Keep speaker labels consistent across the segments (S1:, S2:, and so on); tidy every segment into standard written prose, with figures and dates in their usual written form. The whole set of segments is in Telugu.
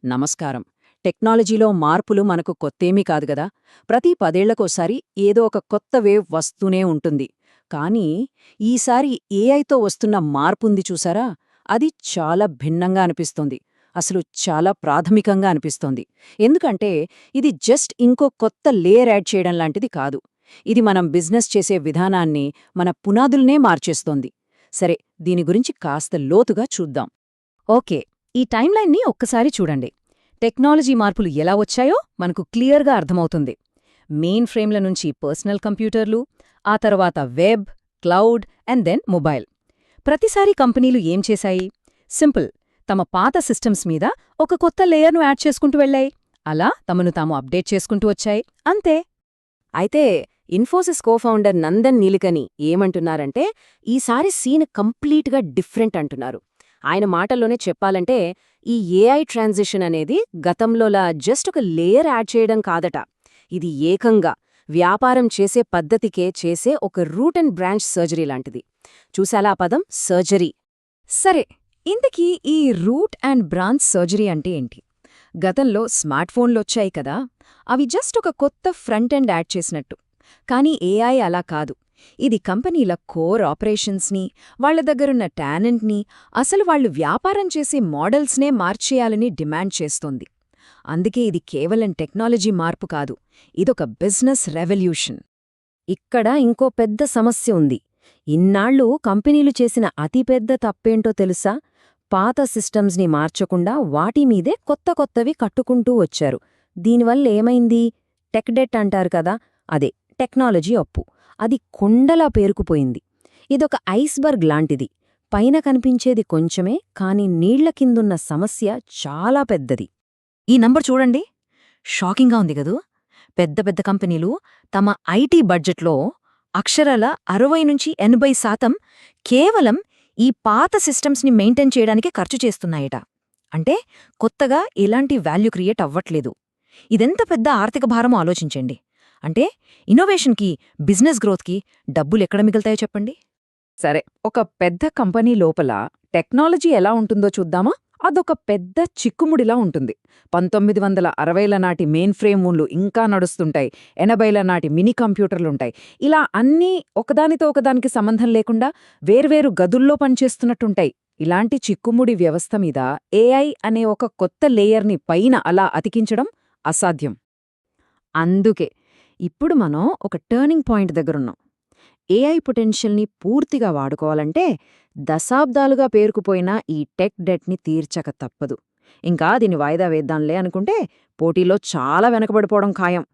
S1: నమస్కారం. టెక్నాలజీలో మార్పులు మనకు కొత్తేమీ కాదు గదా. ప్రతి 10 ఏళ్లకోసారి ఏదో ఒక కొత్త వేవ్ వస్తూనే ఉంటుంది. కానీ ఈసారి ఏఐతో వస్తున్న మార్పుంది చూసారా, అది చాలా భిన్నంగా అనిపిస్తోంది. అసలు చాలా ప్రాథమికంగా అనిపిస్తోంది. ఎందుకంటే ఇది జస్ట్ ఇంకో కొత్త లేయర్ యాడ్ చేయడం లాంటిది కాదు. ఇది మనం బిజినెస్ చేసే విధానాన్ని, మన పునాదుల్నే మార్చేస్తోంది. సరే, దీని గురించి కాస్త లోతుగా చూద్దాం. ఓకే, ఈ టైమ్లైన్ని ఒక్కసారి చూడండి. టెక్నాలజీ మార్పులు ఎలా వచ్చాయో మనకు క్లియర్గా అర్థమవుతుంది. మెయిన్ ఫ్రేమ్ల నుంచి పర్సనల్ కంప్యూటర్లు, ఆ తర్వాత web, cloud and then mobile. ప్రతిసారి కంపెనీలు ఏం చేశాయి? సింపుల్, తమ పాత సిస్టమ్స్ మీద ఒక కొత్త లేయర్ను యాడ్ చేసుకుంటూ వెళ్ళాయి. అలా తమను తాము అప్డేట్ చేసుకుంటూ వచ్చాయి, అంతే.
S2: అయితే ఇన్ఫోసిస్ కోఫౌండర్ నందన్ నీలికని ఏమంటున్నారంటే, ఈసారి సీన్ కంప్లీట్గా డిఫరెంట్ అంటున్నారు. ఆయన మాటల్లోనే చెప్పాలంటే, ఈ ఏఐ ట్రాన్సిషన్ అనేది గతంలోలా జస్ట్ ఒక లేయర్ యాడ్ చేయడం కాదట. ఇది ఏకంగా వ్యాపారం చేసే పద్ధతికే చేసే ఒక రూట్ అండ్ బ్రాంచ్ సర్జరీ లాంటిది. చూసాలా ఆ పదం, సర్జరీ?
S1: సరే, ఇంతకీ ఈ రూట్ అండ్ బ్రాంచ్ సర్జరీ అంటే ఏంటి? గతంలో స్మార్ట్ ఫోన్లొచ్చాయి కదా, అవి జస్ట్ ఒక కొత్త ఫ్రంట్ ఎండ్ యాడ్ చేసినట్టు. కానీ ఏఐ అలా కాదు. ఇది కంపెనీల కోర్ ఆపరేషన్స్ని, వాళ్ల దగ్గరున్న టాలెంట్ని, అసలు వాళ్లు వ్యాపారం చేసే మోడల్స్నే మార్చేయాలని డిమాండ్ చేస్తోంది. అందుకే ఇది కేవలం టెక్నాలజీ మార్పు కాదు, ఇదొక బిజినెస్ రెవల్యూషన్.
S2: ఇక్కడ ఇంకో పెద్ద సమస్య ఉంది. ఇన్నాళ్లు కంపెనీలు చేసిన అతిపెద్ద తప్పేంటో తెలుసా? పాత సిస్టమ్స్ని మార్చకుండా వాటిమీదే కొత్త కొత్తవి కట్టుకుంటూ వచ్చారు. దీనివల్లేమైంది? టెక్ డెట్ అంటారు కదా, అదే టెక్నాలజీ అప్పు. అది కొండలా పేరుకుపోయింది. ఇదొక ఐస్బర్గ్ లాంటిది. పైన కనిపించేది కొంచెమే, కాని నీళ్ల కిందున్న సమస్య చాలా పెద్దది.
S1: ఈ నంబర్ చూడండి, షాకింగ్గా ఉంది గదూ. పెద్ద పెద్ద కంపెనీలు తమ ఐటీ బడ్జెట్లో అక్షరాల 60–80% కేవలం ఈ పాత సిస్టమ్స్ని మెయింటైన్ చేయడానికే ఖర్చు చేస్తున్నాయట. అంటే కొత్తగా ఎలాంటి వాల్యూ క్రియేట్ అవ్వట్లేదు. ఇదెంత పెద్ద ఆర్థిక భారమో ఆలోచించండి. అంటే ఇన్నోవేషన్కి, బిజినెస్ గ్రోత్కి డబ్బులెక్కడ మిగులుతాయో చెప్పండి.
S3: సరే, ఒక పెద్ద కంపెనీ లోపల టెక్నాలజీ ఎలా ఉంటుందో చూద్దామా? అదొక పెద్ద చిక్కుముడిలా ఉంటుంది. 1960ల నాటి మెయిన్ ఫ్రేమ్ ఊన్లు ఇంకా నడుస్తుంటాయి, 80ల నాటి మినీ కంప్యూటర్లుంటాయి. ఇలా అన్నీ ఒకదానితో ఒకదానికి సంబంధం లేకుండా వేర్వేరు గదుల్లో పనిచేస్తున్నట్టుంటాయి. ఇలాంటి చిక్కుముడి వ్యవస్థ మీద ఏఐ అనే ఒక కొత్త లేయర్ని పైన అలా అతికించడం అసాధ్యం.
S2: అందుకే ఇప్పుడు మనం ఒక టర్నింగ్ పాయింట్ దగ్గరున్నాం. ఏఐ పొటెన్షియల్ని పూర్తిగా వాడుకోవాలంటే దశాబ్దాలుగా పేరుకుపోయిన ఈ టెక్ డెట్ని తీర్చక తప్పదు. ఇంకా దీన్ని వాయిదా వేద్దాంలే అనుకుంటే పోటీలో చాలా వెనకబడిపోవడం ఖాయం.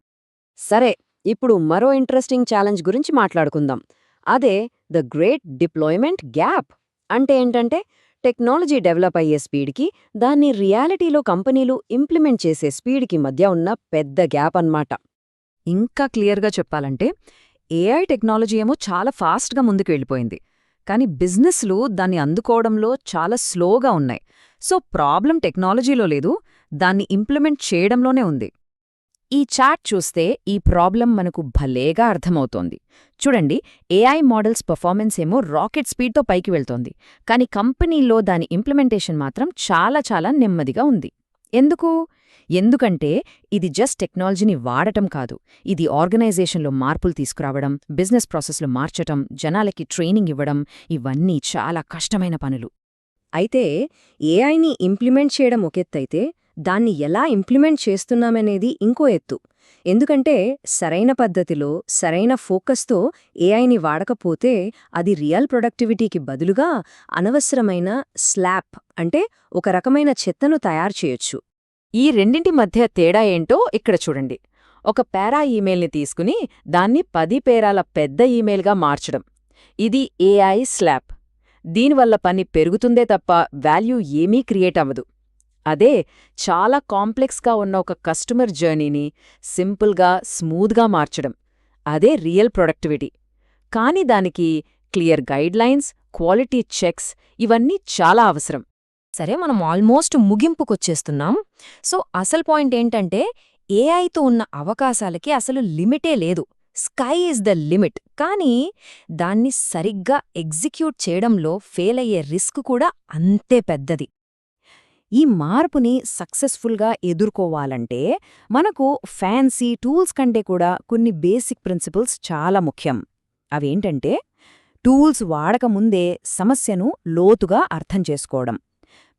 S1: సరే, ఇప్పుడు మరో ఇంట్రెస్టింగ్ ఛాలెంజ్ గురించి మాట్లాడుకుందాం. అదే ద గ్రేట్ డిప్లాయ్మెంట్ గ్యాప్. అంటే ఏంటంటే, టెక్నాలజీ డెవలప్ అయ్యే స్పీడ్కి, దాన్ని రియాలిటీలో కంపెనీలు ఇంప్లిమెంట్ చేసే స్పీడ్కి మధ్య ఉన్న పెద్ద గ్యాప్ అన్నమాట.
S3: ఇంకా క్లియర్గా చెప్పాలంటే, ఏఐ టెక్నాలజీ ఏమో చాలా ఫాస్ట్గా ముందుకు వెళ్ళిపోయింది, కానీ బిజినెస్లు దాన్ని అందుకోవడంలో చాలా స్లోగా ఉన్నాయి. సో ప్రాబ్లం టెక్నాలజీలో లేదు, దాన్ని ఇంప్లిమెంట్ చేయడంలోనే ఉంది.
S2: ఈ చార్ట్ చూస్తే ఈ ప్రాబ్లం మనకు భలేగా అర్థమవుతోంది. చూడండి, ఏఐ మోడల్స్ పర్ఫార్మెన్స్ ఏమో రాకెట్ స్పీడ్తో పైకి వెళ్తోంది, కానీ కంపెనీల్లో దాని ఇంప్లిమెంటేషన్ మాత్రం చాలా చాలా నెమ్మదిగా ఉంది. ఎందుకంటే ఇది జస్ట్ టెక్నాలజీని వాడటం కాదు, ఇది ఆర్గనైజేషన్లో మార్పులు తీసుకురావడం, బిజినెస్ ప్రాసెస్లు మార్చటం, జనాలకి ట్రైనింగ్ ఇవ్వడం, ఇవన్నీ చాలా కష్టమైన పనులు.
S1: అయితే ఏఐని ఇంప్లిమెంట్ చేయడం ఒకెత్తైతే, దాన్ని ఎలా ఇంప్లిమెంట్ చేస్తున్నామనేది ఇంకో ఎత్తు. ఎందుకంటే సరైన పద్ధతిలో, సరైన ఫోకస్తో ఏఐని వాడకపోతే అది రియల్ ప్రొడక్టివిటీకి బదులుగా అనవసరమైన స్లాప్, అంటే ఒక రకమైన చెత్తను తయారు చేయొచ్చు.
S3: ఈ రెండింటి మధ్య తేడా ఏంటో ఇక్కడ చూడండి. ఒక పేరా ఈమెయిల్ని తీసుకుని దాన్ని 10 పేరాల పెద్ద ఈమెయిల్గా మార్చడం, ఇది ఏఐ స్లాప్. దీనివల్ల పని పెరుగుతుందే తప్ప వాల్యూ ఏమీ క్రియేట్ అవ్వదు. అదే చాలా కాంప్లెక్స్గా ఉన్న ఒక కస్టమర్ జర్నీని సింపుల్గా, స్మూత్గా మార్చడం, అదే రియల్ ప్రొడక్టివిటీ. కానీ దానికి క్లియర్ గైడ్లైన్స్, క్వాలిటీ చెక్స్, ఇవన్నీ చాలా అవసరం.
S2: సరే, మనం ఆల్మోస్ట్ ముగింపుకొచ్చేస్తున్నాం. సో అసలు పాయింట్ ఏంటంటే, ఏఐతో ఉన్న అవకాశాలకి అసలు లిమిటే లేదు. Sky is the limit. కానీ దాన్ని సరిగ్గా ఎగ్జిక్యూట్ చేయడంలో ఫెయిల్ అయ్యే రిస్క్ కూడా అంతే పెద్దది. ఈ మార్పుని సక్సెస్ఫుల్గా ఎదుర్కోవాలంటే మనకు ఫ్యాన్సీ టూల్స్ కంటే కూడా కొన్ని బేసిక్ ప్రిన్సిపల్స్ చాలా ముఖ్యం. అవేంటంటే టూల్స్ వాడకముందే సమస్యను లోతుగా అర్థం చేసుకోవడం,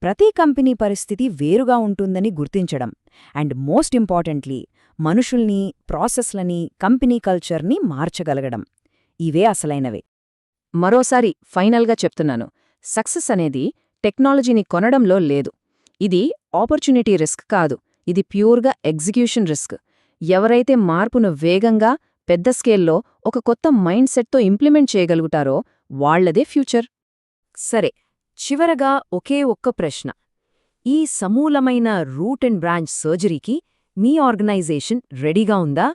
S2: ప్రతి కంపెనీ పరిస్థితి వేరుగా ఉంటుందని గుర్తించడం, అండ్ మోస్ట్ ఇంపార్టెంట్లీ మనుషుల్ని, ప్రాసెస్లని, కంపెనీ కల్చర్ని మార్చగలగడం. ఇవే అసలైనవే.
S3: మరోసారి ఫైనల్గా చెప్తున్నాను, సక్సెస్ అనేది టెక్నాలజీని కొనడంలో లేదు. ఇది ఆపర్చునిటీ రిస్క్ కాదు, ఇది ప్యూర్గా ఎగ్జిక్యూషన్ రిస్క్. ఎవరైతే మార్పును వేగంగా, పెద్ద స్కేల్లో ఒక కొత్త మైండ్ సెట్తో ఇంప్లిమెంట్ చేయగలుగుతారో వాళ్లదే ఫ్యూచర్. సరే, చివరగా ఒకే ఒక్క ప్రశ్న. ఈ సమూలమైన రూట్ అండ్ బ్రాంచ్ సర్జరీకి మీ ఆర్గనైజేషన్ రెడీగా ఉందా?